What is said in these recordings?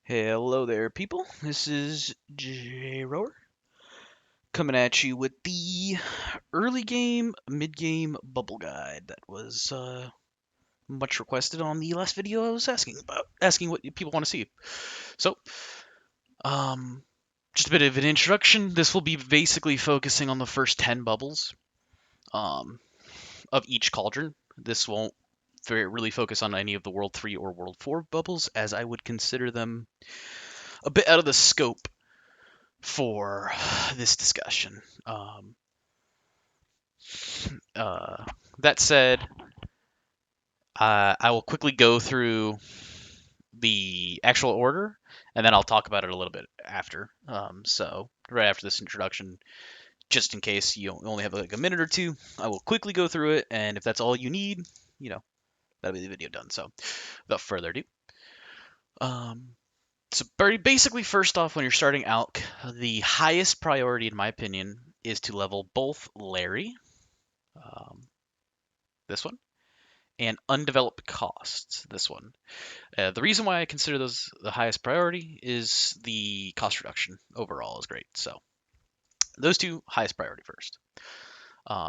Hello there, people. This is J Rower coming at you with the early game, mid game bubble guide that was much requested on the last video I was asking what people want to see. So, um, just a bit of an introduction. This will be basically focusing on the first 10 bubbles um, of each cauldron. This won't really focus on any of the World 3 or World 4 bubbles, as I would consider them a bit out of the scope for this discussion. Uh, that said, I will quickly go through the actual order, and then I'll talk about it a little bit after. So right after this introduction, just in case you only have like a minute or two, I will quickly go through it, and if that's all you need, that'll be the video done. So without further ado, um, so very basically, first off, when you're starting Alch, the highest priority, in my opinion, is to level both Larry, um, this one, and undeveloped costs, this one. The reason why I consider those the highest priority is the cost reduction overall is great. So those two, highest priority first.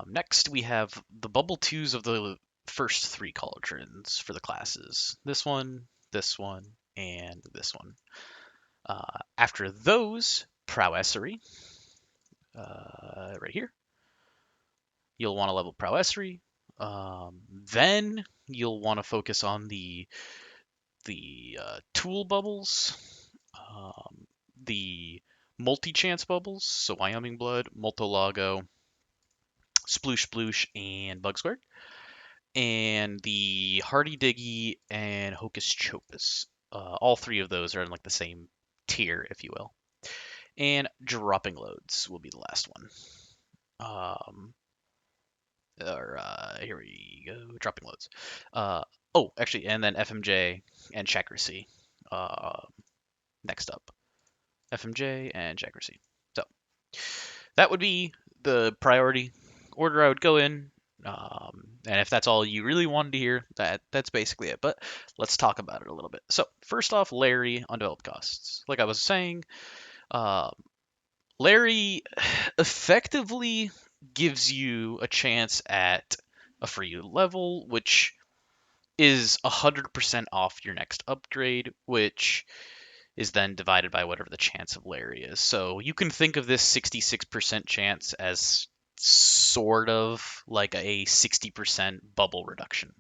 Next, we have the bubble twos of the first three cauldrons for the classes. This one, and this one. After those, prowessery, right here. You'll want to level prowessery. Then you'll want to focus on the tool bubbles, the multi-chance bubbles, so Wyoming Blood, Multolago, Sploosh Sploosh, and Bug Squared, and the Hardy Diggy and Hocus Chopus. All three of those are in like the same tier, if you will. And dropping loads will be the last one. Here we go, dropping loads. Actually, and then FMJ and Chakracy. Next up, FMJ and Chakracy. So that would be the priority order I would go in. And if that's all you really wanted to hear, that's basically it. But let's talk about it a little bit. So first off, Larry, undeveloped costs. Like I was saying, Larry effectively gives you a chance at a free level, which is 100% off your next upgrade, which is then divided by whatever the chance of Larry is. So you can think of this 66% chance as sort of like a 60% bubble reduction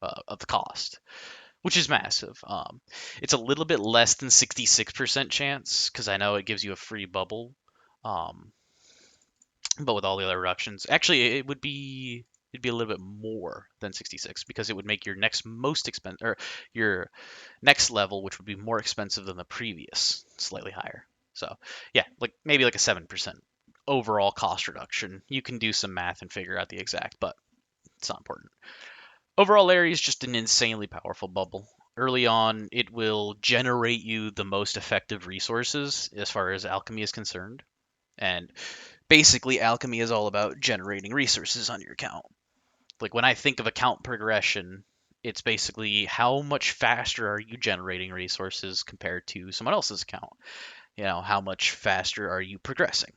of the cost, which is massive. It's a little bit less than 66% chance because I know it gives you a free bubble. But with all the other reductions, actually, it'd be a little bit more than 66 because it would make your next most expensive or your next level, which would be more expensive than the previous, slightly higher. So yeah, like maybe like a 7% overall cost reduction. You can do some math and figure out the exact, but it's not important. Overall, Larry is just an insanely powerful bubble. Early on, it will generate you the most effective resources as far as alchemy is concerned. And basically, alchemy is all about generating resources on your account. Like when I think of account progression, it's basically how much faster are you generating resources compared to someone else's account? How much faster are you progressing?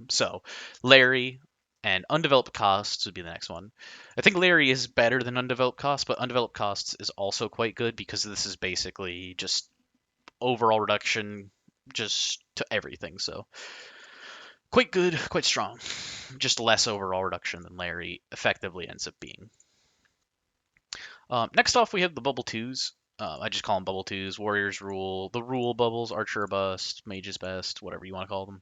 So Larry and undeveloped costs would be the next one. I think Larry is better than undeveloped costs, but undeveloped costs is also quite good because this is basically just overall reduction just to everything. So quite good, quite strong. Just less overall reduction than Larry effectively ends up being. Next off, we have the bubble twos. I just call them bubble twos. Warriors rule, the rule bubbles, Archer bust, Mage's best, whatever you want to call them.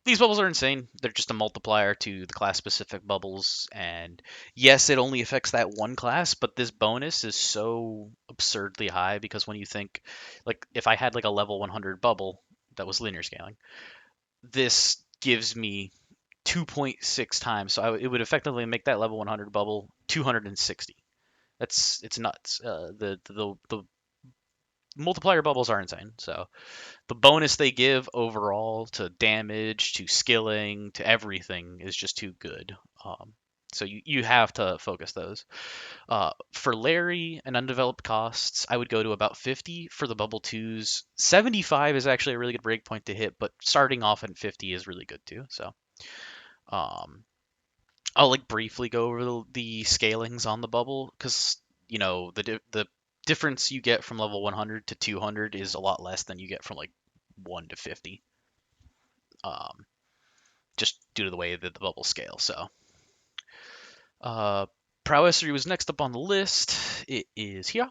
These bubbles are insane. They're just a multiplier to the class specific bubbles. And yes, it only affects that one class, but this bonus is so absurdly high because when you think, like, if I had like a level 100 bubble that was linear scaling, this gives me 2.6 times. So it would effectively make that level 100 bubble 260. It's nuts. The multiplier bubbles are insane. So the bonus they give overall to damage, to skilling, to everything is just too good. So you have to focus those. For Larry and undeveloped costs, I would go to about 50 for the bubble twos. 75 is actually a really good breakpoint to hit, but starting off at 50 is really good too. So um, I'll like briefly go over the scalings on the bubble because the difference you get from level 100 to 200 is a lot less than you get from like 1 to 50. Um, just due to the way that the bubble scale. So uh, prowess 3 was next up on the list. It is here.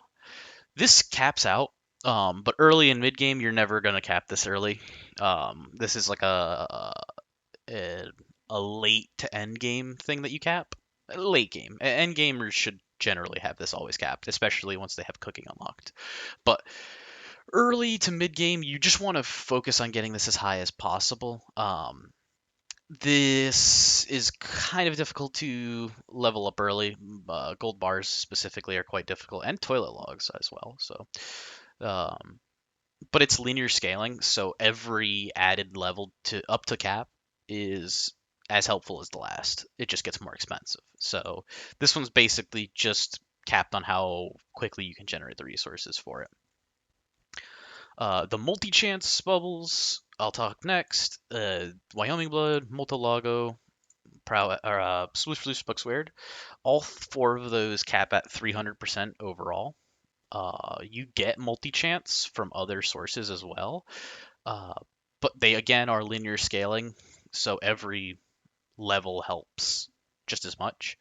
This caps out, but early and mid game, you're never gonna cap this early. This is like a, a late to end game thing that you cap. Late game, end gamers should generally have this always capped, especially once they have cooking unlocked. But early to mid game, you just want to focus on getting this as high as possible. This is kind of difficult to level up early. Gold bars specifically are quite difficult, and toilet logs as well. So um, but it's linear scaling, so every added level to up to cap is as helpful as the last. It just gets more expensive. So this one's basically just capped on how quickly you can generate the resources for it. The multi-chance bubbles, I'll talk next. Wyoming Blood, Multilago, Sploosh Floosh Buck Squared. All four of those cap at 300% overall. You get multi-chance from other sources as well, uh, but they again are linear scaling, so every level helps just as much.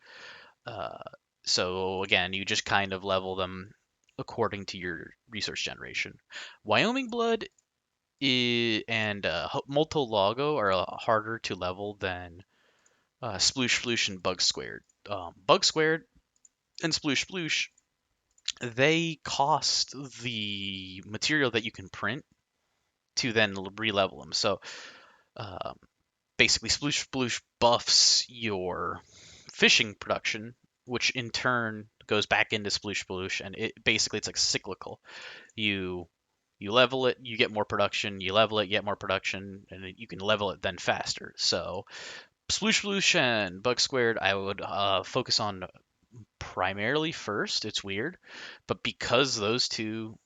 Uh, so again, you just kind of level them according to your resource generation. Wyoming Blood and Multolago are harder to level than Sploosh Floosh and Bug Squared. Bug Squared and Sploosh Sploosh, they cost the material that you can print to then re-level them. So um, basically, Sploosh Sploosh buffs your fishing production, which in turn goes back into Sploosh Sploosh, and it's like cyclical. You you level it, you get more production. You level it, you get more production, and you can level it then faster. So Sploosh Sploosh and Bug Squared, I would focus on primarily first. It's weird, but because those two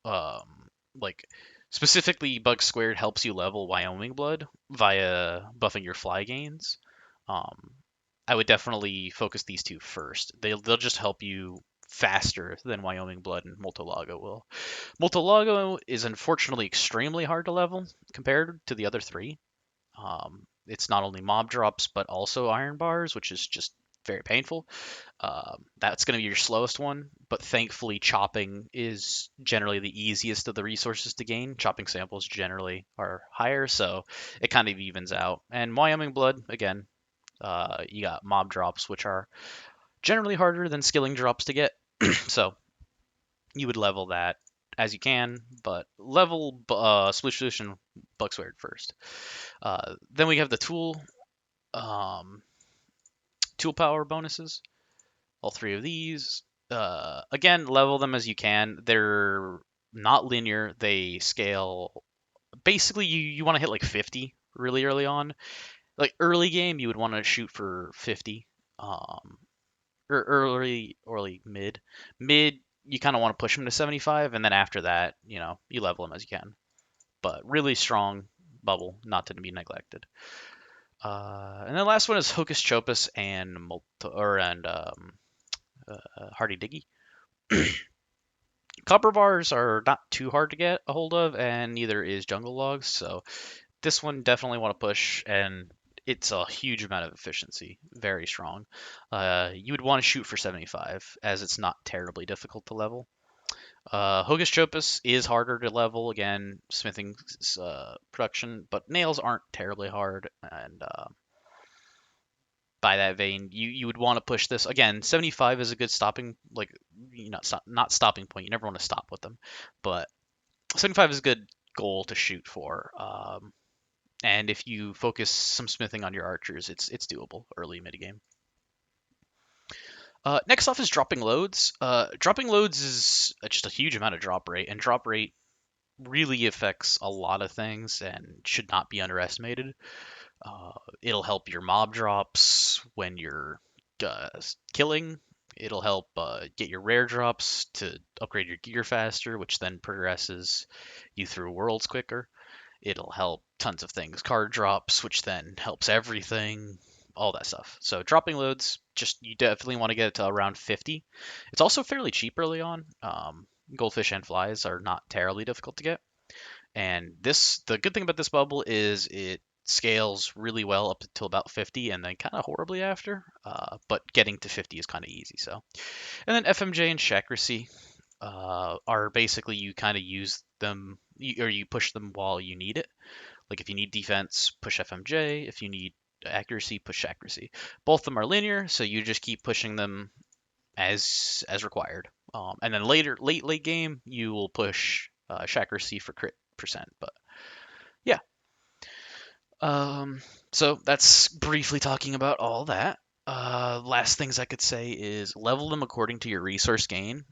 like specifically Bug Squared helps you level Wyoming Blood via buffing your fly gains. Um, I would definitely focus these two first. They'll just help you faster than Wyoming Blood and Multilago will. Multilago is unfortunately extremely hard to level compared to the other three. It's not only mob drops but also iron bars, which is just very painful. That's going to be your slowest one, but thankfully chopping is generally the easiest of the resources to gain. Chopping samples generally are higher, so it kind of evens out. And Wyoming Blood, again, you got mob drops, which are generally harder than skilling drops to get. So you would level that as you can, but level Splish Solution and Bucksword first. Then we have the um, tool power bonuses. All three of these. Again, level them as you can. They're not linear. They scale. Basically, you want to hit like 50 really early on. Like early game, you would want to shoot for 50. Or early mid. Mid, you kind of want to push them to 75, and then after that, you level them as you can. But really strong bubble, not to be neglected. And the last one is Hocus Chopus and Hardy Diggy. Copper bars are not too hard to get a hold of, and neither is jungle logs. So this one definitely want to push, and it's a huge amount of efficiency, very strong. You would want to shoot for 75, as it's not terribly difficult to level. Hocus Chopus is harder to level, again, smithing production, but nails aren't terribly hard, and by that vein, you would want to push this again. 75 is a good stopping, like not stopping point. You never want to stop with them, but 75 is a good goal to shoot for. And if you focus some smithing on your archers, it's doable early mid game. Next off is dropping loads. Dropping loads is just a huge amount of drop rate, and drop rate really affects a lot of things and should not be underestimated. It'll help your mob drops when you're killing. It'll help get your rare drops to upgrade your gear faster, which then progresses you through worlds quicker. It'll help tons of things. Card drops, which then helps everything, all that stuff. So dropping loads, just you definitely want to get it to around 50. It's also fairly cheap early on. Goldfish and flies are not terribly difficult to get. And the good thing about this bubble is it scales really well up until about 50 and then kind of horribly after. But getting to 50 is kind of easy. So, and then FMJ and Shakracy are basically you kind of use them or you push them while you need it. Like if you need defense, push FMJ. If you need accuracy, push accuracy. Both of them are linear, so you just keep pushing them as required. And then late game, you will push accuracy for crit percent. But yeah, so that's briefly talking about all that. Last things I could say is level them according to your resource gain.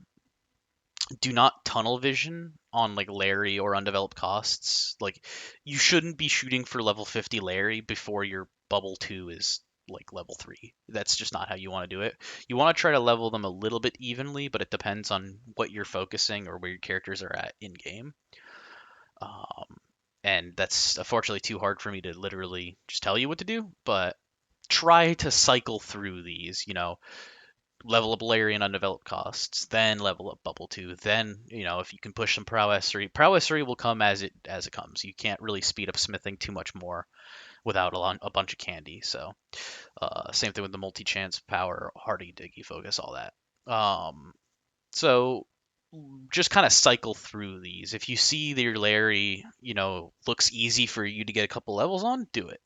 Do not tunnel vision on like Larry or undeveloped costs. Like you shouldn't be shooting for level 50 Larry before your bubble 2 is like level 3. That's just not how you want to do it. You want to try to level them a little bit evenly, but it depends on what you're focusing or where your characters are at in game. And that's unfortunately too hard for me to literally just tell you what to do, but try to cycle through these, level up Larry and undeveloped costs, then level up Bubble 2, then, if you can push some Prowess 3. Prowess 3 will come as it comes. You can't really speed up smithing too much more without a bunch of candy. So, same thing with the multi-chance, power, hardy, diggy, focus, all that. So just kind of cycle through these. If you see that your Larry, looks easy for you to get a couple levels on, do it.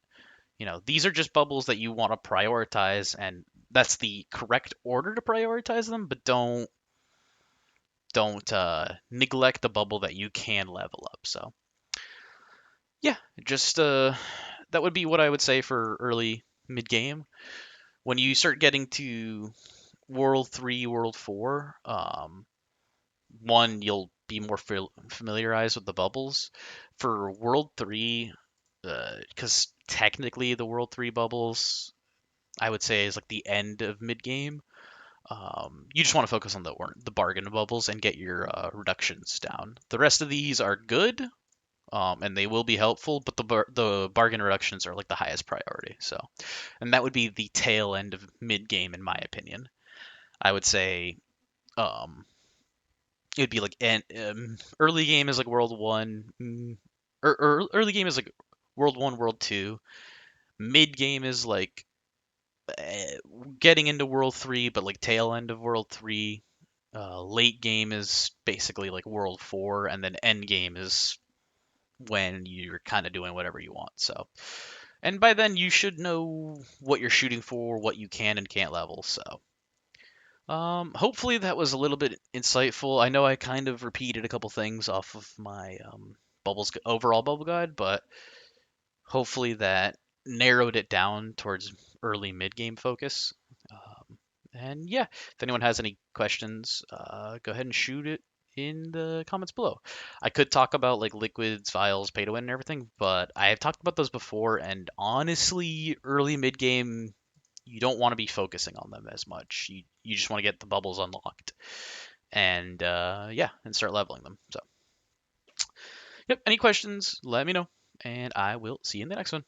These are just bubbles that you want to prioritize, and that's the correct order to prioritize them, but don't neglect the bubble that you can level up. So yeah, just that would be what I would say for early mid game. When you start getting to World 3, World 4, one, you'll be more familiarized with the bubbles. For World 3, because technically the World 3 bubbles, I would say, is like the end of mid game. You just want to focus on the bargain bubbles and get your reductions down. The rest of these are good, and they will be helpful, but the bargain reductions are like the highest priority. So, and that would be the tail end of mid game, in my opinion. I would say it would be like early game is like World 1, or early game is like World 1, World 2. Mid game is like getting into World 3, but like tail end of World 3. Late game is basically like World 4, and then end game is when you're kind of doing whatever you want. So, and by then you should know what you're shooting for, what you can and can't level. So, hopefully that was a little bit insightful. I know I kind of repeated a couple things off of my bubbles overall bubble guide, but hopefully that narrowed it down towards early mid game focus. And yeah, if anyone has any questions, go ahead and shoot it in the comments below. I could talk about like liquids, vials, pay to win, and everything, but I have talked about those before, and honestly, early mid game, you don't want to be focusing on them as much. You just want to get the bubbles unlocked, and yeah, and start leveling them. So, yep. Any questions? Let me know, and I will see you in the next one.